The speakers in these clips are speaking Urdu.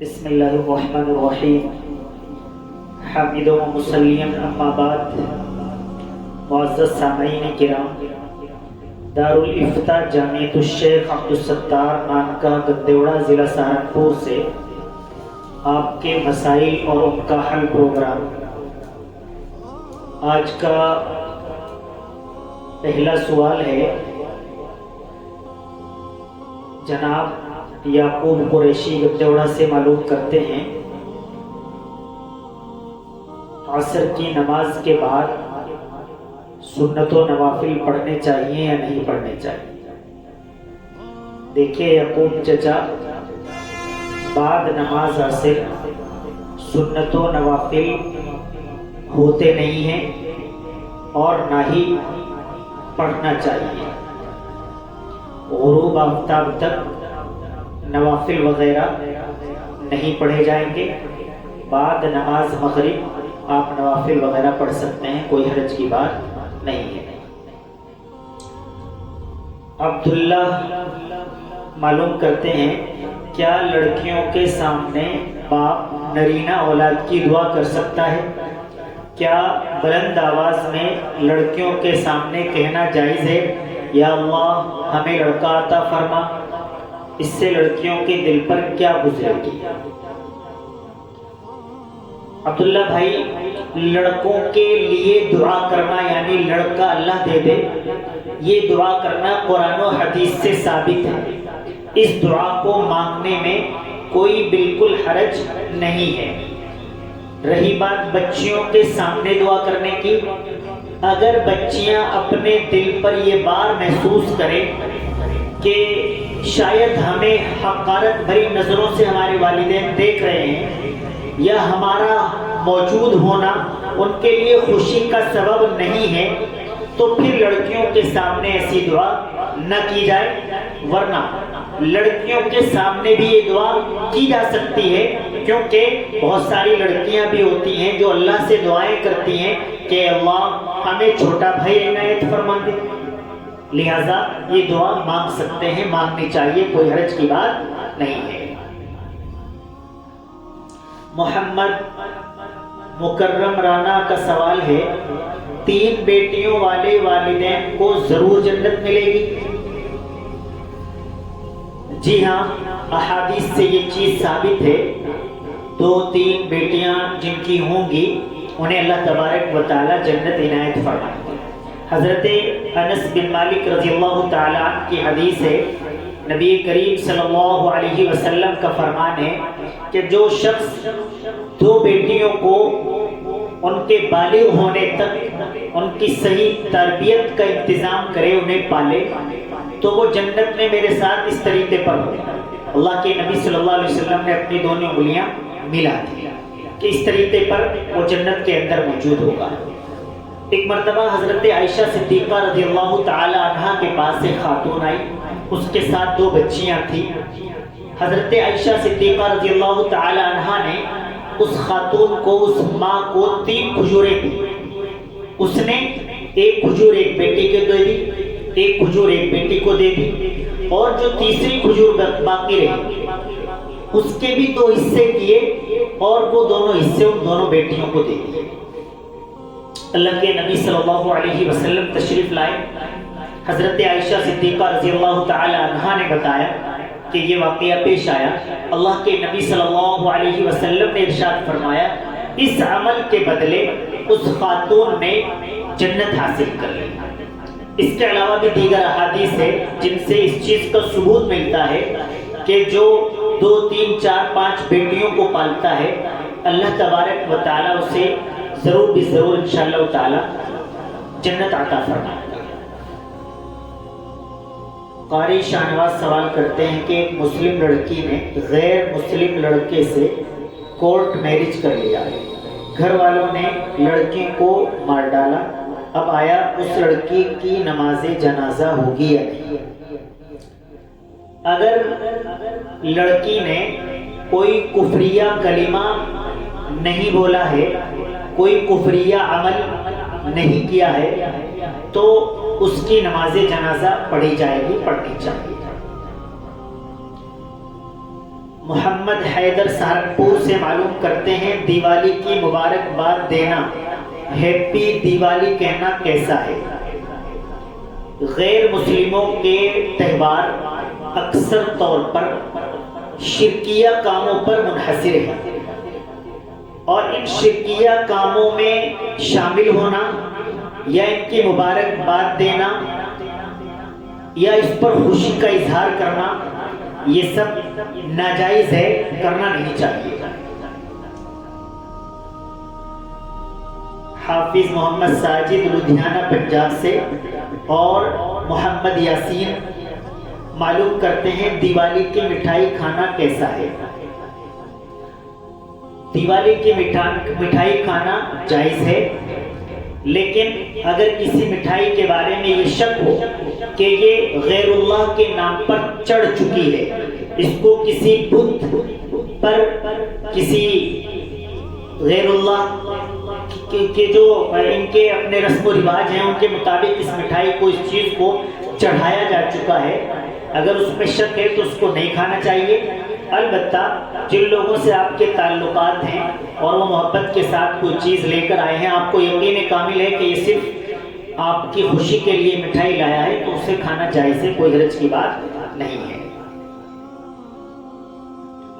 بسم اللہ الرحمن الرحیم حامد و مسلم اما بعد. معزز سامعین کرام، دارالافتاء جامعۃ الشیخ عبدالستار نانکا گندیوڑا ضلع سہارنپور سے آپ کے مسائل اور ان کا حل پروگرام. آج کا پہلا سوال ہے جناب یعقوب قریشی گندیوڑا سے معلوم کرتے ہیں، عصر کی نماز کے بعد سنت و نوافل پڑھنے چاہیے یا نہیں پڑھنے چاہیے؟ دیکھیے یعقوب چچا، بعد نماز عصر سنت و نوافل ہوتے نہیں ہیں اور نہ ہی پڑھنا چاہیے. غروب آفتاب تک نوافل وغیرہ نہیں پڑھے جائیں گے. بعد نماز مغرب آپ نوافل وغیرہ پڑھ سکتے ہیں، کوئی حرج کی بات نہیں ہے. عبداللہ معلوم کرتے ہیں، کیا لڑکیوں کے سامنے باپ نرینہ اولاد کی دعا کر سکتا ہے؟ کیا بلند آواز میں لڑکیوں کے سامنے کہنا جائز ہے یا اللہ ہمیں لڑکا عطا فرما؟ اس سے لڑکیوں کے دل پر کیا گزرے گی؟ عبداللہ بھائی، لڑکوں کے لیے دعا کرنا یعنی لڑکا اللہ دے دے، یہ دعا کرنا قرآن و حدیث سے ثابت ہے. اس دعا کو مانگنے میں کوئی بالکل حرج نہیں ہے. رہی بات بچیوں کے سامنے دعا کرنے کی، اگر بچیاں اپنے دل پر یہ بار محسوس کریں کہ شاید ہمیں حقارت بھری نظروں سے ہمارے والدین دیکھ رہے ہیں یا ہمارا موجود ہونا ان کے لیے خوشی کا سبب نہیں ہے، تو پھر لڑکیوں کے سامنے ایسی دعا نہ کی جائے. ورنہ لڑکیوں کے سامنے بھی یہ دعا کی جا سکتی ہے، کیونکہ بہت ساری لڑکیاں بھی ہوتی ہیں جو اللہ سے دعائیں کرتی ہیں کہ اللہ ہمیں چھوٹا بھائی عنایت فرما دے. لہذا یہ دعا مانگ سکتے ہیں، مانگنی چاہیے، کوئی حرج کی بات نہیں ہے. محمد مکرم رانا کا سوال ہے، 3 بیٹیوں والے والدین کو ضرور جنت ملے گی؟ جی ہاں، احادیث سے یہ چیز ثابت ہے. 2-3 بیٹیاں جن کی ہوں گی انہیں اللہ تبارک و تعالی جنت عنایت فرمائے گا. حضرت انس بن مالک رضی اللہ تعالی عنہ کی حدیث ہے، نبی کریم صلی اللہ علیہ وسلم کا فرمان ہے کہ جو شخص 2 بیٹیوں کو ان کے بالغ ہونے تک ان کی صحیح تربیت کا انتظام کرے، انہیں پالے، تو وہ جنت میں میرے ساتھ اس طریقے پر ہو. اللہ کے نبی صلی اللہ علیہ وسلم نے اپنی دونوں انگلیاں ملا دی کہ اس طریقے پر وہ جنت کے اندر موجود ہوگا. ایک مرتبہ حضرت عائشہ صدیقہ رضی اللہ تعالی عنہا کے پاس ایک خاتون آئی، اس کے ساتھ 2 بچیاں تھیں. حضرت عائشہ صدیقہ رضی اللہ تعالی عنہا نے اس خاتون کو، اس ماں کو 3 کھجوریں دی. اس نے ایک کھجور ایک بیٹی کو دے دی، ایک کھجور ایک بیٹی کو دے دی، اور جو تیسری کھجور باقی رہی اس کے بھی 2 حصے کیے اور وہ دونوں حصے ان دونوں بیٹیوں کو دے دیے. اللہ کے نبی صلی اللہ علیہ وسلم تشریف لائے. حضرت عائشہ صدیقہ رضی اللہ تعالی عنہا نے بتایا کہ یہ واقعہ پیش آیا. اللہ کے نبی صلی اللہ علیہ وسلم نے ارشاد فرمایا، اس عمل کے بدلے اس خاتون نے جنت حاصل کر لی. اس کے علاوہ بھی دیگر احادیث ہے جن سے اس چیز کا ثبوت ملتا ہے کہ جو 2, 3, 4, 5 بیٹیوں کو پالتا ہے، اللہ تبارک و تعالیٰ اسے ضرور بھی ضرور انشاءاللہ تعالی جنت عطا فرمائے گا. قاری شاہنواز سوال کرتے ہیں کہ ایک مسلم لڑکی نے غیر مسلم لڑکے سے کورٹ میرج کر لیا، گھر والوں نے لڑکی کو مار ڈالا، اب آیا اس لڑکی کی نماز جنازہ ہوگی یا نہیں؟ اگر لڑکی نے کوئی کفریہ کلمہ نہیں بولا ہے، کوئی کفریہ عمل نہیں کیا ہے، تو اس کی نماز جنازہ پڑھی جائے گی، پڑھنی چاہیے. محمد حیدر سہارنپور سے معلوم کرتے ہیں دیوالی کی مبارکباد دینا، ہیپی دیوالی کہنا کیسا ہے؟ غیر مسلموں کے تہوار اکثر طور پر شرکیہ کاموں پر منحصر ہے، اور ان شرکیہ کاموں میں شامل ہونا یا ان کی مبارکباد دینا یا اس پر خوشی کا اظہار کرنا، یہ سب ناجائز ہے، کرنا نہیں چاہیے۔ حافظ محمد ساجد لدھیانہ پنجاب سے اور محمد یاسین معلوم کرتے ہیں دیوالی کی مٹھائی کھانا کیسا ہے؟ دیوالی کی مٹھائی کھانا جائز ہے، لیکن اگر کسی مٹھائی کے بارے میں یہ شک ہو کہ یہ غیر اللہ کے نام پر چڑھ چکی ہے، اس کو کسی بت پر، کسی غیر اللہ کے جو ان کے اپنے رسم و رواج ہیں ان کے مطابق اس مٹھائی کو، اس چیز کو چڑھایا جا چکا ہے، اگر اس میں شک ہے تو اس کو نہیں کھانا چاہیے۔ البتہ جن لوگوں سے آپ کے تعلقات ہیں اور وہ محبت کے ساتھ کوئی چیز لے کر آئے ہیں، آپ کو یقین کامل ہے کہ یہ صرف آپ کی خوشی کے لیے مٹھائی لایا ہے، تو اسے کھانا جائز ہے، کوئی حرج کی بات نہیں ہے۔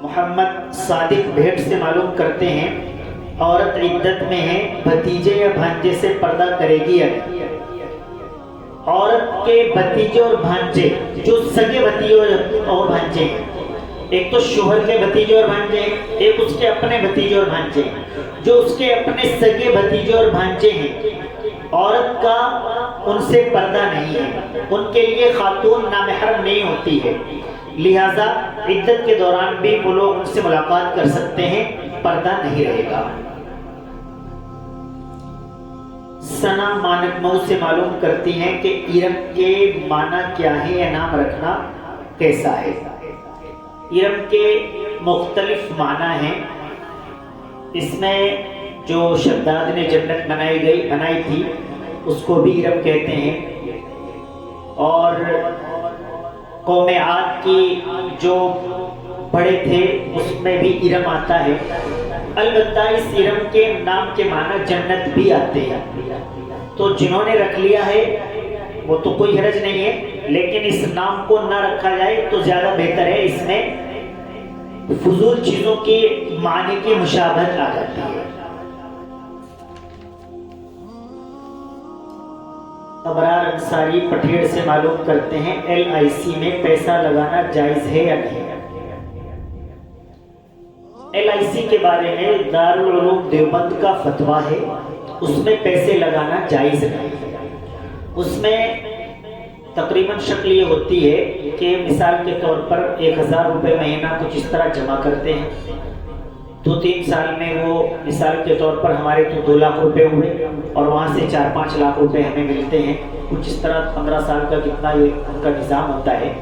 محمد صادق بھیٹ سے معلوم کرتے ہیں عورت عدت میں ہے، بھتیجے یا بھانجے سے پردہ کرے گی یا نہیں؟ عورت کے بھتیجے اور بھانجے، جو سگے بھتیجے اور بھانجے ہیں، ایک تو شوہر کے بھتیجے اور بھانجے ہیں، ایک اس کے اپنے بھتیجے اور بھانجے ہیں، جو اس کے اپنے سگے بھتیجے اور بھانجے ہیں، عورت کا ان سے پردہ نہیں ہے، ان کے لیے خاتون نامحرم نہیں ہوتی ہے، لہذا عدت کے دوران بھی وہ لوگ ان سے ملاقات کر سکتے ہیں، پردہ نہیں رہے گا۔ ثنا مانکمئو سے معلوم کرتی ہیں کہ ارم کے معنی کیا ہے یا نام رکھنا کیسا ہے؟ ارم کے مختلف معنی ہیں، اس میں جو شداد نے جنت بنائی تھی اس کو بھی ارم کہتے ہیں، اور قوم عاد کی جو بڑے تھے اس میں بھی ارم آتا ہے۔ البتہ اس ارم کے نام کے معنی جنت بھی آتے ہیں، تو جنہوں نے رکھ لیا ہے وہ تو کوئی حرج نہیں ہے، لیکن اس نام کو نہ رکھا جائے تو زیادہ بہتر ہے، اس میں فضول چیزوں کے معنی کی مشابہت آ جاتی ہے۔ ابرار انصاری پٹھیڑ سے معلوم کرتے ہیں LIC میں پیسہ لگانا جائز ہے یا نہیں؟ LIC کے بارے میں دارالعلوم دیوبند کا فتویٰ ہے، اس میں پیسے لگانا جائز نہیں ہے۔ اس میں تقریباً شکل یہ ہوتی ہے کہ مثال کے طور پر 1000 روپے مہینہ کچھ اس طرح جمع کرتے ہیں، 2-3 سال میں وہ مثال کے طور پر ہمارے تو 2 لاکھ روپے ہوئے، اور وہاں سے 4-5 لاکھ روپے ہمیں ملتے ہیں، کچھ اس طرح 15 سال کا کتنا یہ ان کا نظام ہوتا ہے۔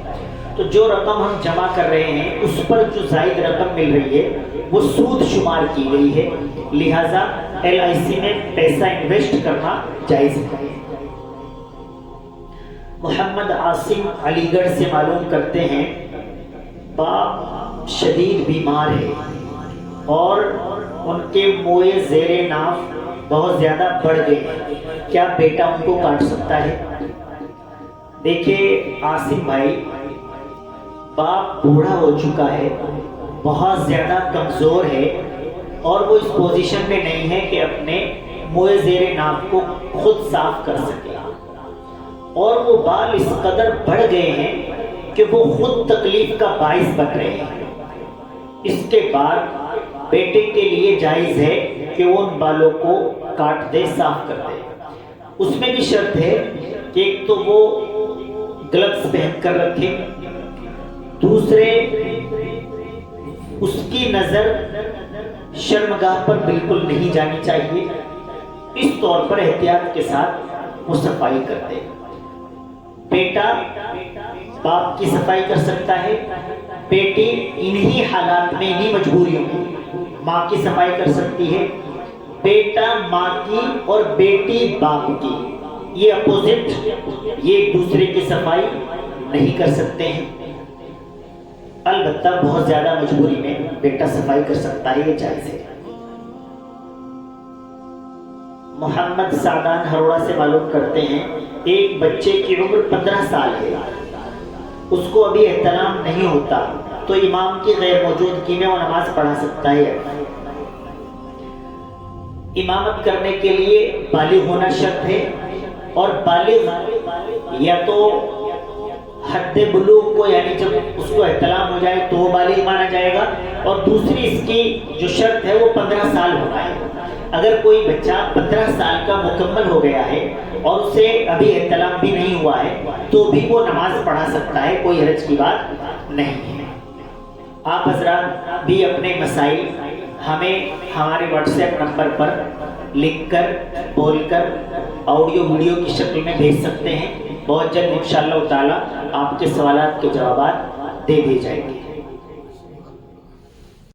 تو جو رقم ہم جمع کر رہے ہیں اس پر جو زائد رقم مل رہی ہے وہ سود شمار کی گئی ہے، لہٰذا LIC میں پیسہ انویسٹ کرنا جائز ہے۔ محمد عاصم علی گڑھ سے معلوم کرتے ہیں باپ شدید بیمار ہے اور ان کے موئے زیر ناف بہت زیادہ بڑھ گئے ہیں، کیا بیٹا ان کو کاٹ سکتا ہے؟ دیکھیے عاصم بھائی، باپ بوڑھا ہو چکا ہے، بہت زیادہ کمزور ہے، اور وہ اس پوزیشن میں نہیں ہے کہ اپنے موئے زیر ناف کو خود صاف کر سکے، اور وہ بال اس قدر بڑھ گئے ہیں کہ وہ خود تکلیف کا باعث بن رہے ہیں۔ اس کے بعد بیٹے کے لیے جائز ہے کہ وہ ان بالوں کو کاٹ دے، صاف کر دے۔ اس میں بھی شرط ہے کہ ایک تو وہ گلوز پہن کر رکھے، دوسرے اس کی نظر شرمگاہ پر بالکل نہیں جانی چاہیے، اس طور پر احتیاط کے ساتھ وہ صفائی کر دے۔ بیٹا باپ کی صفائی کر سکتا ہے، بیٹی انہی حالات میں، انہی مجبوریوں میں ماں کی صفائی کر سکتی ہے، بیٹا ماں کی اور بیٹی باپ کی، یہ اپوزٹ، یہ ایک دوسرے کی صفائی نہیں کر سکتے ہیں۔ البتہ بہت زیادہ مجبوری میں بیٹا صفائی کر سکتا ہے، یہ جائز ہے۔ محمد سعدان ہروڑا سے معلوم کرتے ہیں ایک بچے کی عمر 15 سال ہے، اس کو ابھی احتلام نہیں ہوتا، تو امام کی غیر موجودگی میں وہ نماز پڑھا سکتا ہے؟ امامت کرنے کے لیے بالغ ہونا شرط ہے، اور بالغ یا تو حد بلوغ کو یعنی جب اس کو احتلام ہو جائے تو وہ بالغ مانا جائے گا، اور دوسری اس کی جو شرط ہے وہ 15 سال ہونا ہے۔ اگر کوئی بچہ 15 سال کا مکمل ہو گیا ہے اور اسے ابھی احتلام بھی نہیں ہوا ہے تو بھی وہ نماز پڑھا سکتا ہے، کوئی حرج کی بات نہیں ہے۔ آپ حضرات بھی اپنے مسائل ہمیں ہمارے واٹس ایپ نمبر پر لکھ کر، بول کر، آڈیو ویڈیو کی شکل میں بھیج سکتے ہیں۔ بہت جلد انشاءاللہ تعالی آپ کے سوالات کے جوابات دے دیے جائیں گے۔